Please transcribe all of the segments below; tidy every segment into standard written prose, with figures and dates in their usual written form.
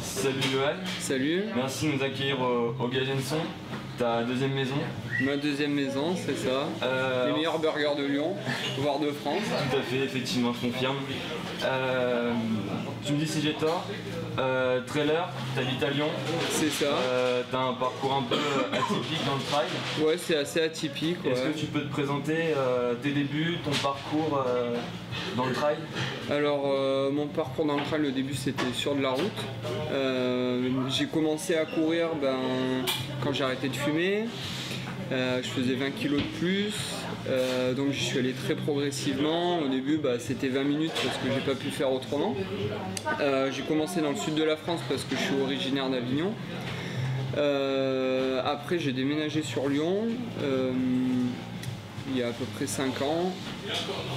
Salut Johan. Salut. Merci de nous accueillir au Gagenson, ta deuxième maison. Ma deuxième maison, c'est ça. Les meilleurs burgers de Lyon, voire de France. Tout à fait, effectivement, je confirme. Tu me dis si j'ai tort. Trailer, t'habites à Lyon. C'est ça. T'as un parcours un peu atypique dans le trail. Ouais, c'est assez atypique. Ouais. Est-ce que tu peux te présenter tes débuts, ton parcours dans le trail? Alors, mon parcours dans le trail, le début c'était sur de la route. J'ai commencé à courir quand j'ai arrêté de fumer. Je faisais 20 kg de plus, donc je suis allé très progressivement. Au début c'était 20 minutes parce que j'ai pas pu faire autrement. J'ai commencé dans le sud de la France parce que je suis originaire d'Avignon. Après j'ai déménagé sur Lyon il y a à peu près 5 ans.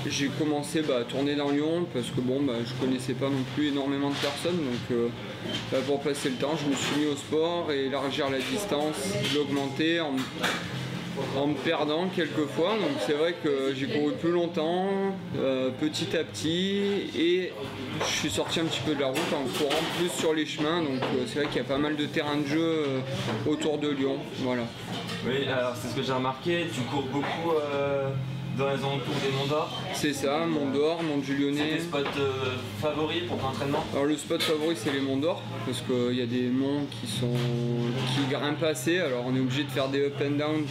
J'ai commencé à tourner dans Lyon parce que je connaissais pas non plus énormément de personnes, donc pour passer le temps je me suis mis au sport et élargir la distance, l'augmenter en me perdant quelquefois. Donc c'est vrai que j'ai couru plus longtemps, petit à petit, et je suis sorti un petit peu de la route en courant plus sur les chemins. Donc c'est vrai qu'il y a pas mal de terrains de jeu autour de Lyon. Voilà. Oui, alors c'est ce que j'ai remarqué, tu cours beaucoup dans les alentours des Monts d'Or. C'est ça, Mont d'Or, Mont du Lyonnais. C'est tes spots favoris pour ton entraînement? Alors le spot favori c'est les Monts d'Or, parce qu'il y a des monts qui grimpent assez, alors on est obligé de faire des up and down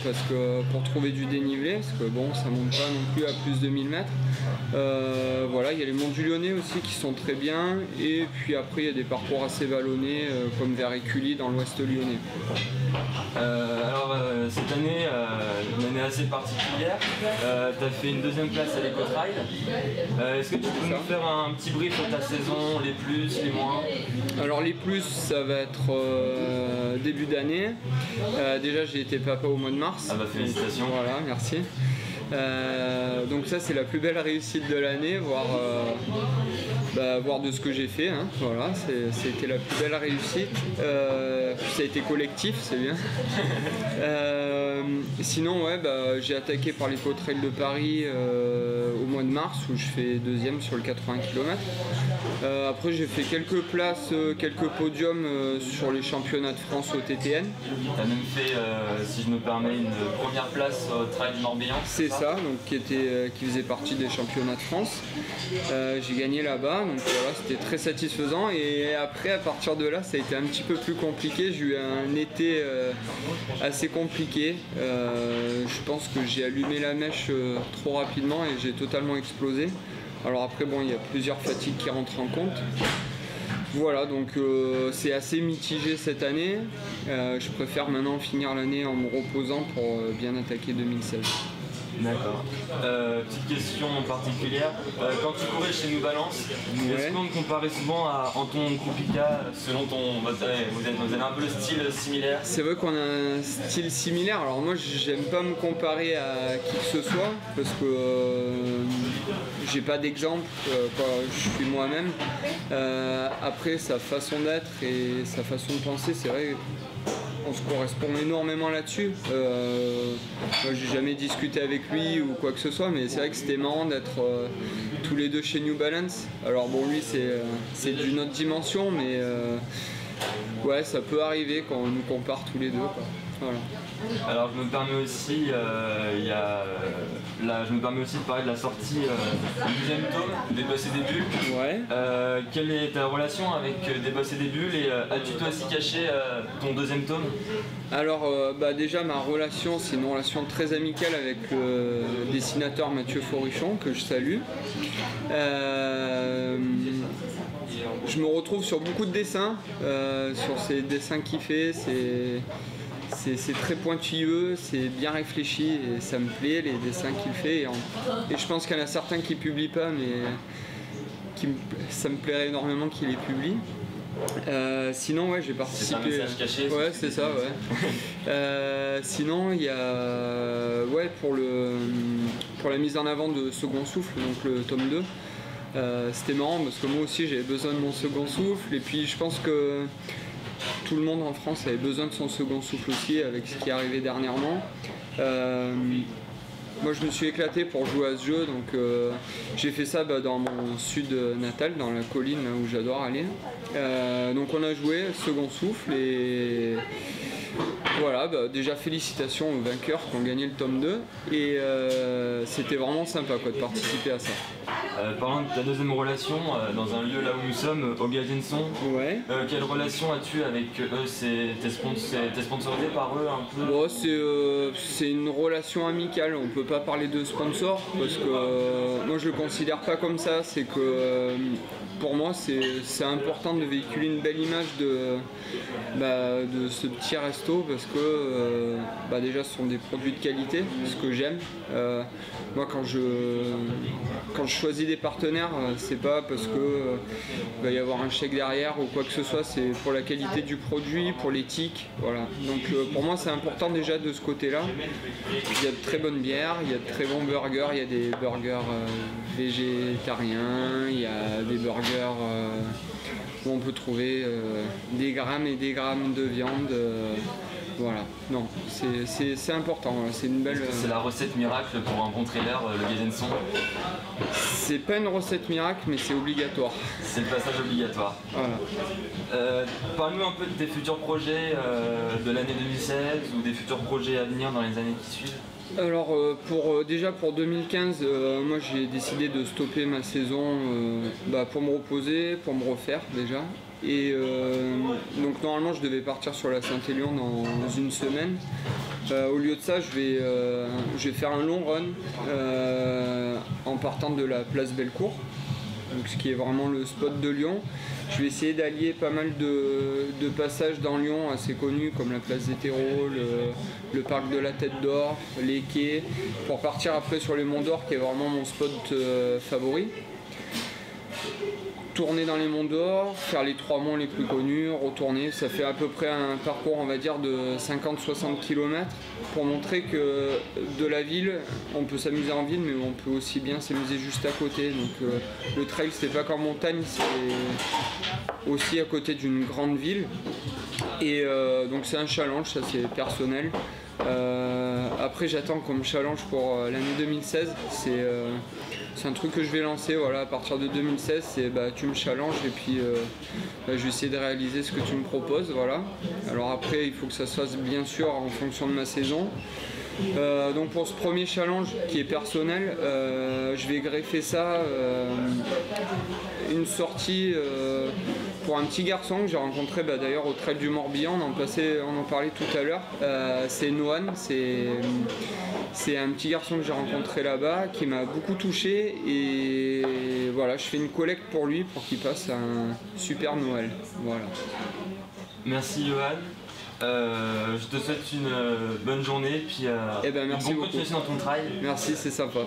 pour trouver du dénivelé, parce que ça monte pas non plus à plus de 1000 mètres. Voilà, il y a les monts du Lyonnais aussi qui sont très bien, et puis après il y a des parcours assez vallonnés comme vers Écully dans l'ouest lyonnais. Cette année, une année assez particulière, tu as fait une deuxième place à l'Ecotrail. Est-ce que tu peux nous faire un petit brief sur ta saison, les plus, les moins? Alors les plus, ça va être début d'année. Déjà j'ai été papa au mois de mars. Ah bah félicitations. Voilà, merci. Donc ça c'est la plus belle réussite de l'année, voir de ce que j'ai fait, hein. Voilà, c'était la plus belle réussite. Ça a été collectif, c'est bien. Sinon j'ai attaqué par l'Ecotrail de Paris au mois de mars où je fais deuxième sur le 80 km. Après j'ai fait quelques places, quelques podiums sur les championnats de France au TTN. Tu as même fait, si je me permets, une première place au Trail du Morbihan. C'est ça, donc qui faisait partie des championnats de France. J'ai gagné là-bas, donc voilà, c'était très satisfaisant. Et après, à partir de là, ça a été un petit peu plus compliqué. J'ai eu un été assez compliqué. Je pense que j'ai allumé la mèche trop rapidement et j'ai totalement explosé. Alors après, il y a plusieurs fatigues qui rentrent en compte. Voilà, donc c'est assez mitigé cette année. Je préfère maintenant finir l'année en me reposant pour bien attaquer 2016. D'accord. Petite question particulière. Quand tu courais chez New Balance, est-ce qu'on te comparait souvent à Anton Krupika selon ton... Vous avez un peu le style similaire? C'est vrai qu'on a un style similaire. Alors moi j'aime pas me comparer à qui que ce soit parce que j'ai pas d'exemple, je suis moi-même. Après sa façon d'être et sa façon de penser, c'est vrai, on se correspond énormément là-dessus. Moi j'ai jamais discuté avec lui ou quoi que ce soit, mais c'est vrai que c'était marrant d'être tous les deux chez New Balance. Alors lui c'est d'une autre dimension, mais ouais, ça peut arriver quand on nous compare tous les deux, quoi. Voilà. Alors je me permets aussi, je me permets aussi de parler de la sortie du deuxième tome, Des Boss et des Bulles. Ouais. Quelle est ta relation avec Des Boss et des Bulles, et as-tu toi aussi caché ton deuxième tome? Alors déjà ma relation, c'est une relation très amicale avec le dessinateur Mathieu Forichon, que je salue. Je me retrouve sur beaucoup de dessins, sur ces dessins qu'il fait. C'est très pointilleux, c'est bien réfléchi et ça me plaît les dessins qu'il fait. Et je pense qu'il y en a certains qui ne publient pas, mais ça me plairait énormément qu'il les publie. Sinon j'ai participé. C'est un message caché. Ouais, c'est ça, ouais. Sinon il y a pour la mise en avant de Second Souffle, donc le tome 2. C'était marrant parce que moi aussi j'avais besoin de mon second souffle, et puis je pense que tout le monde en France avait besoin de son second souffle aussi avec ce qui est arrivé dernièrement. moi je me suis éclaté pour jouer à ce jeu, donc j'ai fait ça dans mon sud natal, dans la colline là, où j'adore aller. Donc on a joué Second Souffle et voilà, déjà félicitations aux vainqueurs qui ont gagné le tome 2 et c'était vraiment sympa quoi, de participer à ça. Parlant de ta deuxième relation, dans un lieu là où nous sommes, au Gazenson, ouais. Quelle relation as-tu avec eux? T'es sponsorisé par eux un peu? Bon, c'est une relation amicale, on peut pas parler de sponsor parce que moi je le considère pas comme ça, c'est que pour moi c'est important de véhiculer une belle image de ce petit resto parce que déjà ce sont des produits de qualité, ce que j'aime. Moi quand je choisis des partenaires, c'est pas parce que va y avoir un chèque derrière ou quoi que ce soit, c'est pour la qualité du produit, pour l'éthique, voilà. Donc pour moi c'est important déjà de ce côté-là. Il y a de très bonnes bières, il y a de très bons burgers, il y a des burgers végétariens, il y a des burgers où on peut trouver des grammes et des grammes de viande. Voilà, non, c'est important, c'est une belle... C'est la recette miracle pour un bon trailer, le Gazenson? C'est pas une recette miracle, mais c'est obligatoire. C'est le passage obligatoire. Voilà. Parle-nous un peu de tes futurs projets de l'année 2016 ou des futurs projets à venir dans les années qui suivent. Alors déjà pour 2015, moi j'ai décidé de stopper ma saison pour me reposer, pour me refaire déjà. Et donc normalement je devais partir sur la Saint-Élion dans une semaine. Au lieu de ça je vais faire un long run en partant de la place Bellecour, donc ce qui est vraiment le spot de Lyon. Je vais essayer d'allier pas mal de passages dans Lyon assez connus comme la place des Terreaux, le parc de la Tête d'Or, les quais, pour partir après sur les Monts d'Or qui est vraiment mon spot favori. Tourner dans les Monts d'Or, faire les 3 monts les plus connus, retourner, ça fait à peu près un parcours on va dire de 50-60 km pour montrer que de la ville, on peut s'amuser en ville mais on peut aussi bien s'amuser juste à côté. Donc le trail c'est pas qu'en montagne, c'est aussi à côté d'une grande ville et donc c'est un challenge, ça c'est personnel. Après j'attends comme challenge pour l'année 2016, c'est un truc que je vais lancer, voilà, à partir de 2016, c'est tu me challenges et puis je vais essayer de réaliser ce que tu me proposes, voilà. Alors après il faut que ça se fasse bien sûr en fonction de ma saison. Donc pour ce premier challenge qui est personnel, je vais greffer ça, une sortie pour un petit garçon que j'ai rencontré d'ailleurs au Trail du Morbihan, on en parlait tout à l'heure, c'est Noan, c'est un petit garçon que j'ai rencontré là-bas qui m'a beaucoup touché et voilà, je fais une collecte pour lui pour qu'il passe un super Noël. Voilà. Merci Johan. Je te souhaite une bonne journée puis merci une bonne continuation dans ton trail. Merci, c'est sympa.